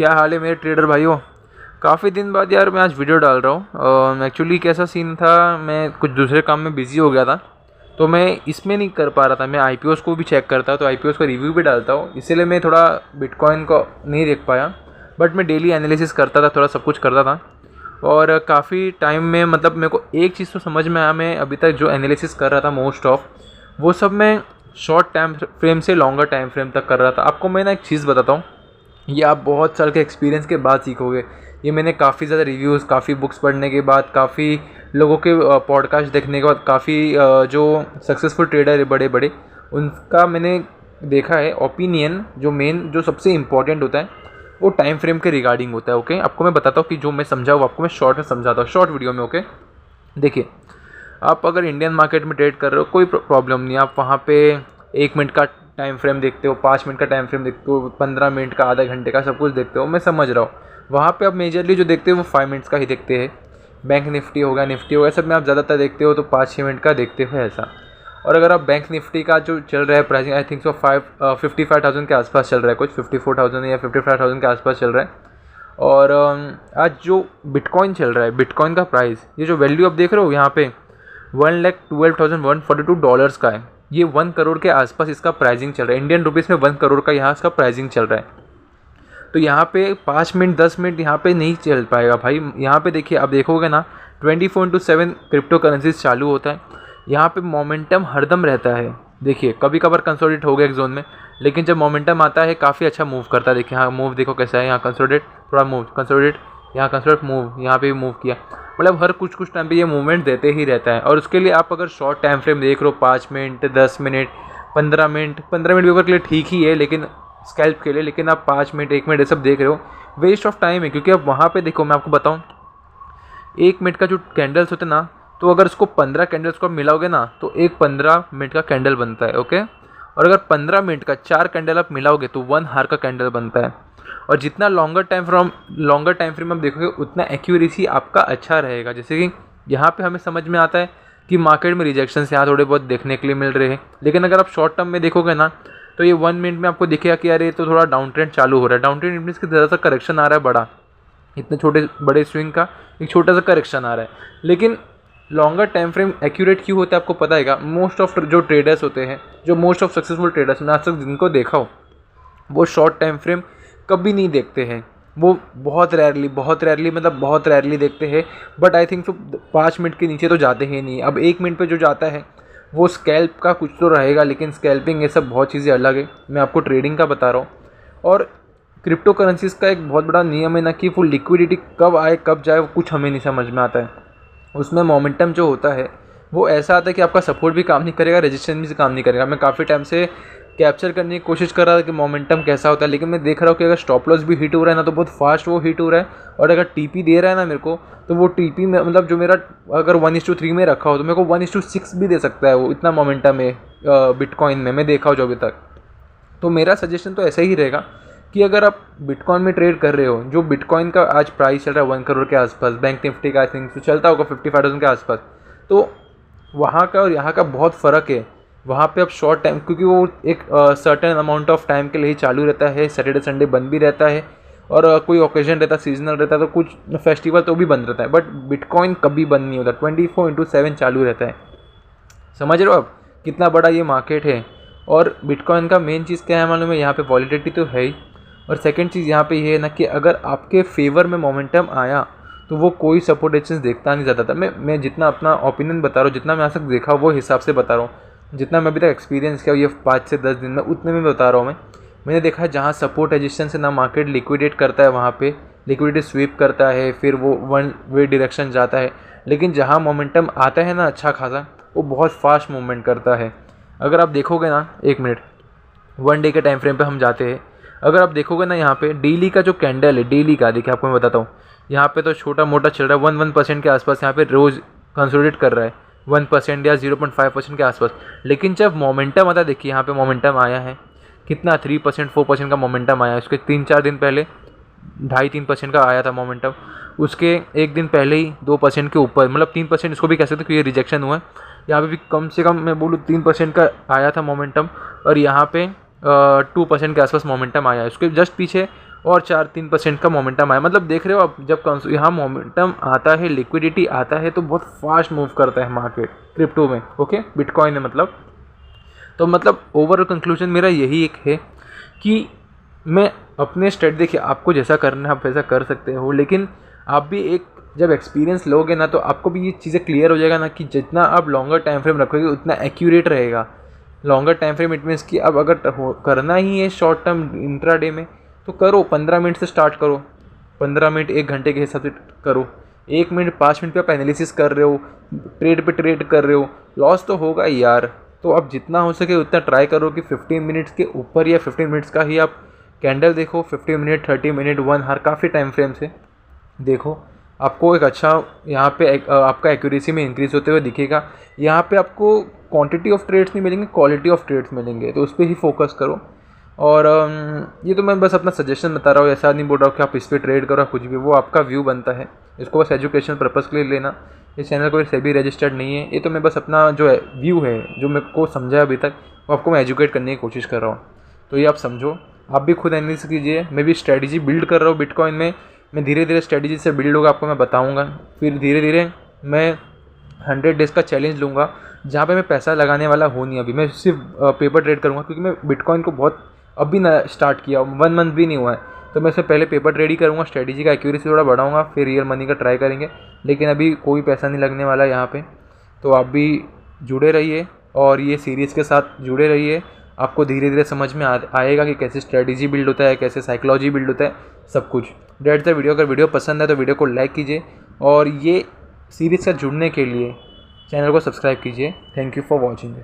क्या हाल है मेरे ट्रेडर भाइयों। काफ़ी दिन बाद यार मैं आज वीडियो डाल रहा हूँ। एक्चुअली कैसा सीन था, मैं कुछ दूसरे काम में बिज़ी हो गया था, तो मैं इसमें नहीं कर पा रहा था। मैं आईपीओस को भी चेक करता, तो आईपीओस का रिव्यू भी डालता हूँ, इसीलिए मैं थोड़ा बिटकॉइन को नहीं देख पाया। बट मैं डेली एनालिसिस करता था, थोड़ा सब कुछ करता था। और काफ़ी टाइम में मतलब मेरे को एक चीज़ तो समझ में आया, मैं अभी तक जो एनालिसिस कर रहा था मोस्ट ऑफ वो सब मैं शॉर्ट टाइम फ्रेम से लॉन्गर टाइम फ्रेम तक कर रहा था। आपको मैं ना एक चीज़ बताता हूँ, ये आप बहुत साल के एक्सपीरियंस के बाद सीखोगे। ये मैंने काफ़ी ज़्यादा रिव्यूज़, काफ़ी बुक्स पढ़ने के बाद, काफ़ी लोगों के पॉडकास्ट देखने के बाद, काफ़ी जो सक्सेसफुल ट्रेडर है बड़े बड़े, उनका मैंने देखा है ओपिनियन। जो मेन जो सबसे इम्पॉर्टेंट होता है वो टाइम फ्रेम के रिगार्डिंग होता है। ओके, आपको मैं बताता हूँ कि जो मैं समझा वो आपको मैं शॉर्ट में समझाता हूँ, शॉर्ट वीडियो में। ओके, देखिए, आप अगर इंडियन मार्केट में ट्रेड कर रहे हो कोई प्रॉब्लम नहीं। आप वहाँ पे 1 मिनट का टाइम फ्रेम देखते हो, 5 मिनट का टाइम फ्रेम देखते हो, 15 मिनट का, आधा घंटे का, सब कुछ देखते हो, मैं समझ रहा हूँ। वहाँ पे आप मेजरली जो देखते हो वो 5 मिनट्स का ही देखते हैं। बैंक निफ्टी हो गया, निफ्टी हो गया, सब में आप ज़्यादातर देखते हो तो 5-6 मिनट का देखते हो ऐसा। और अगर आप बैंक निफ्टी का जो चल रहा है प्राइसिंग, आई थिंक सो 55,000 के आसपास चल रहा है, कुछ 54,000 या 55,000 के आसपास चल रहा है। और आज जो बिटकॉइन चल रहा है, बिटकॉइन का प्राइस, ये जो वैल्यू आप देख रहे हो यहाँ पे $1,12,142 का है। ये 1 करोड़ के आसपास इसका प्राइसिंग चल रहा है। इंडियन रुपीज़ में 1 करोड़ का यहाँ इसका प्राइसिंग चल रहा है। तो यहाँ पे 5 मिनट 10 मिनट यहाँ पे नहीं चल पाएगा भाई। यहाँ पे देखिए, आप देखोगे ना 24/7 क्रिप्टो करेंसीज चालू होता है। यहाँ पे मोमेंटम हरदम रहता है। देखिए, कभी कभार कंसोलिडेट हो गया एक जोन में, लेकिन जब मोमेंटम आता है काफ़ी अच्छा मूव करता है। देखिए हाँ, मूव देखो कैसा है, यहाँ कंसोलिडेट, थोड़ा मूव, कंसोलिडेट, यहाँ कंसोलिडेट, मूव, यहाँ पे भी मूव किया। मतलब हर कुछ कुछ टाइम पे ये मूवमेंट देते ही रहता है। और उसके लिए आप अगर शॉर्ट टाइम फ्रेम देख रहे हो, 5 मिनट, 10 मिनट, 15 मिनट, 15 मिनट भी के लिए ठीक ही है, लेकिन स्कैल्प के लिए, लेकिन आप 5 मिनट, 1 मिनट ये सब देख रहे हो, वेस्ट ऑफ टाइम है। क्योंकि अब वहाँ पे देखो, मैं आपको बताऊँ, 1 मिनट का जो कैंडल्स होते ना, तो अगर उसको 15 कैंडल्स को आप मिलाओगे ना, तो एक 15 मिनट का कैंडल बनता है। ओके, और अगर 15 मिनट का 4 कैंडल आप मिलाओगे तो 1 हार का कैंडल बनता है। और जितना लॉन्गर टाइम फ्रेम आप देखोगे, उतना एक्यूरेसी आपका अच्छा रहेगा। जैसे कि यहाँ पे हमें समझ में आता है कि मार्केट में रिजेक्शंस यहाँ थोड़े बहुत देखने के लिए मिल रहे हैं, लेकिन अगर आप शॉर्ट टर्म में देखोगे ना, तो ये 1 मिनट में आपको दिखेगा कि यार ये तो थोड़ा डाउन ट्रेंड चालू हो रहा है। डाउन ट्रेंड मीन्स कि ज़रा सा करेक्शन आ रहा है बड़ा, इतने छोटे बड़े स्विंग का एक छोटा सा करेक्शन आ रहा है। लेकिन लॉन्गर टाइम फ्रेम एक्यूरेट क्यों होता है आपको पता है? मोस्ट ऑफ जो ट्रेडर्स होते हैं, जो मोस्ट ऑफ सक्सेसफुल ट्रेडर्स मैं आज तक जिनको देखा हो, वो शॉर्ट टाइम फ्रेम कभी नहीं देखते हैं। वो बहुत रैरली मतलब बहुत रैरली देखते हैं। बट आई थिंक तो 5 मिनट के नीचे तो जाते ही नहीं। अब 1 मिनट पे जो जाता है वो स्कैल्प का कुछ तो रहेगा, लेकिन स्कैल्पिंग ये सब बहुत चीज़ें अलग है। मैं आपको ट्रेडिंग का बता रहा हूँ। और क्रिप्टो करेंसीज का एक बहुत बड़ा नियम है ना, कि वो लिक्विडिटी कब आए कब जाए वो कुछ हमें नहीं समझ में आता है। उसमें मोमेंटम जो होता है वो ऐसा आता है कि आपका सपोर्ट भी काम नहीं करेगा, रेजिस्टेंस भी काम नहीं करेगा। मैं काफ़ी टाइम से कैप्चर करने की कोशिश कर रहा था कि मोमेंटम कैसा होता है, लेकिन मैं देख रहा हूँ कि अगर स्टॉप लॉस भी हिट हो रहा है ना, तो बहुत फास्ट वो हिट हो रहा है। और अगर टीपी दे रहा है ना मेरे को, तो वो टीपी में मतलब जो मेरा अगर 1:3 में रखा हो, तो मेरे को 1:6 भी दे सकता है। वो इतना मोमेंटम है बिटकॉइन में, मैं देखा हूँ जो अभी तक। तो मेरा सजेशन तो ऐसा ही रहेगा कि अगर आप बिटकॉइन में ट्रेड कर रहे हो, जो बिटकॉइन का आज प्राइस चल रहा है 1 करोड़ के आसपास, बैंक निफ्टी का आई थिंक तो चलता होगा 55,000 के आसपास, तो वहाँ का और यहाँ का बहुत फ़र्क है। वहाँ पे आप शॉर्ट टाइम, क्योंकि वो एक सर्टेन अमाउंट ऑफ टाइम के लिए ही चालू रहता है, सैटरडे संडे बंद भी रहता है, और कोई ओकेजन रहता है, सीजनल रहता है, तो कुछ फेस्टिवल तो भी बंद रहता है। बट बिटकॉइन कभी बंद नहीं होता, 24/7 चालू रहता है। समझ रहे हो आप कितना बड़ा ये मार्केट है? और बिटकॉइन का मेन चीज़ क्या है मालूम है? यहाँ पे वॉलीटिलिटी तो है ही, और सेकंड चीज़ यहाँ पे ये है ना कि अगर आपके फेवर में मोमेंटम आया तो वो कोई सपोर्ट रेजिस्टेंस देखता नहीं जाता था। मैं जितना अपना ओपिनियन बता रहा हूँ, जितना मैं आज तक देखा वो हिसाब से बता रहा हूँ, जितना मैं अभी तक एक्सपीरियंस किया ये 5 से 10 दिन में, उतने में बता रहा हूँ। मैंने देखा है जहाँ सपोर्ट रेजिस्टेंस है ना, मार्केट लिक्विडेट करता है, वहाँ पे लिक्विडिटी स्वीप करता है, फिर वो 1 वे डायरेक्शन जाता है। लेकिन जहाँ मोमेंटम आता है ना अच्छा खासा, वो बहुत फास्ट मूवमेंट करता है। अगर आप देखोगे ना, 1 मिनट 1 डे के टाइम फ्रेम पे हम जाते हैं, अगर आप देखोगे ना यहाँ पे डेली का जो कैंडल है, डेली का देखिए आपको मैं बताता हूँ, यहाँ पे तो छोटा मोटा चल रहा है 1% के आसपास, यहाँ पे रोज़ कंसोलिडेट कर रहा है 1% या 0.5% के आसपास। लेकिन जब मोमेंटम आता है, देखिए यहाँ पे मोमेंटम आया है कितना, 3% 4% का मोमेंटम आया है। उसके 3-4 दिन पहले 2.5-3% का आया था मोमेंटम, उसके एक दिन पहले ही 2% के ऊपर, मतलब 3% इसको भी कह सकते हैं कि ये रिजेक्शन हुआ है। यहाँ पे भी कम से कम मैं बोलूँ 3% का आया था मोमेंटम, और यहाँ पे 2% के आसपास मोमेंटम आया है। उसके जस्ट पीछे और 4-3% का मोमेंटम आया। मतलब देख रहे हो आप, जब यहाँ मोमेंटम आता है, लिक्विडिटी आता है, तो बहुत फास्ट मूव करता है मार्केट क्रिप्टो में, ओके, बिटकॉइन में मतलब। तो मतलब ओवरऑल कंक्लूजन मेरा यही एक है कि मैं अपने स्टेट, देखिए आपको जैसा करना है आप वैसा कर सकते हो, लेकिन आप भी एक जब एक्सपीरियंस लोगे ना तो आपको भी ये चीज़ें क्लियर हो जाएगा ना कि जितना आप लॉन्गर टाइम फ्रेम रखोगे उतना एक्यूरेट रहेगा। Longer time frame it means कि अब अगर करना ही है शॉर्ट टर्म इंट्राडे में तो करो, 15 मिनट से स्टार्ट करो, 15 मिनट 1 घंटे के हिसाब से करो। 1 मिनट 5 मिनट पे आप एनालिसिस कर रहे हो, ट्रेड पे ट्रेड कर रहे हो, लॉस तो होगा ही यार। तो अब जितना हो सके उतना ट्राई करो कि 15 मिनट्स के ऊपर या 15 मिनट्स का ही आप कैंडल देखो। 15 मिनट, 30 मिनट, 1 आवर, काफ़ी टाइम फ्रेम से देखो, आपको एक अच्छा यहाँ पे आपका एक्यूरेसी में इंक्रीज़ होते हुए दिखेगा। यहाँ पे आपको क्वांटिटी ऑफ ट्रेड्स नहीं मिलेंगे, क्वालिटी ऑफ ट्रेड्स मिलेंगे, तो उस पर ही फोकस करो। और ये तो मैं बस अपना सजेशन बता रहा हूँ, ऐसा नहीं बोल रहा हूँ कि आप इस पर ट्रेड करो कुछ भी, वो आपका व्यू बनता है, इसको बस एजुकेशन पर्पज़ के लिए लेना। इस चैनल कोई सेबी रजिस्टर्ड नहीं है, ये तो मैं बस अपना जो है व्यू है, जो मेरे को समझा अभी तक, वो आपको मैं एजुकेट करने की कोशिश कर रहा हूँ। तो ये आप समझो, आप भी खुद एनालिसिस कीजिए। मैं भी स्ट्रैटेजी बिल्ड कर रहा हूँ बिटकॉइन में, मैं धीरे धीरे स्ट्रैटेजी से बिल्ड होगा आपको मैं बताऊँगा। फिर धीरे धीरे मैं 100 डेज़ का चैलेंज लूँगा जहाँ पे मैं पैसा लगाने वाला हूँ नहीं। अभी मैं सिर्फ पेपर ट्रेड करूँगा, क्योंकि मैं बिटकॉइन को बहुत अभी ना स्टार्ट किया, 1 मंथ भी नहीं हुआ है, तो मैं इससे पहले पेपर ट्रेड ही करूँगा। स्ट्रैटेजी का एक्यूरेसी थोड़ा बढ़ाऊँगा, फिर रियल मनी का ट्राई करेंगे, लेकिन अभी कोई पैसा नहीं लगने वाला यहाँ पे। तो आप भी जुड़े रहिए और ये सीरीज़ के साथ जुड़े रहिए, आपको धीरे धीरे समझ में आएगा कि कैसे स्ट्रैटेजी बिल्ड होता है, कैसे साइकोलॉजी बिल्ड होता है, सब कुछ। That's the video. अगर वीडियो पसंद है तो वीडियो को लाइक कीजिए और ये सीरीज़ से जुड़ने के लिए चैनल को सब्सक्राइब कीजिए। Thank you for watching.